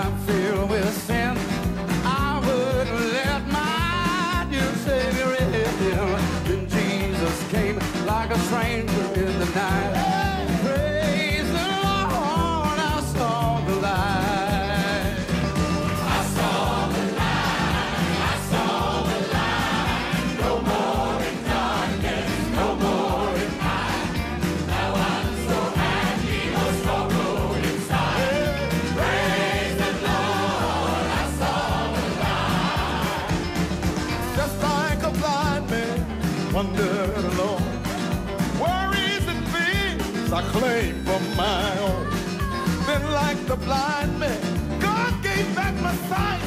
I'm filled with sin, I would let my dear Savior in. Then Jesus came like a stranger in the night. Praise the Lord, I saw the light. I saw the light, I saw the light. No more in darkness, no more in night. Now I'm so happy, no sorrow inside. Praise the Lord, I saw the light. Just like a blind man wandered alone, worries and fears I claim for my own. Then like the blind man, God gave back my sight.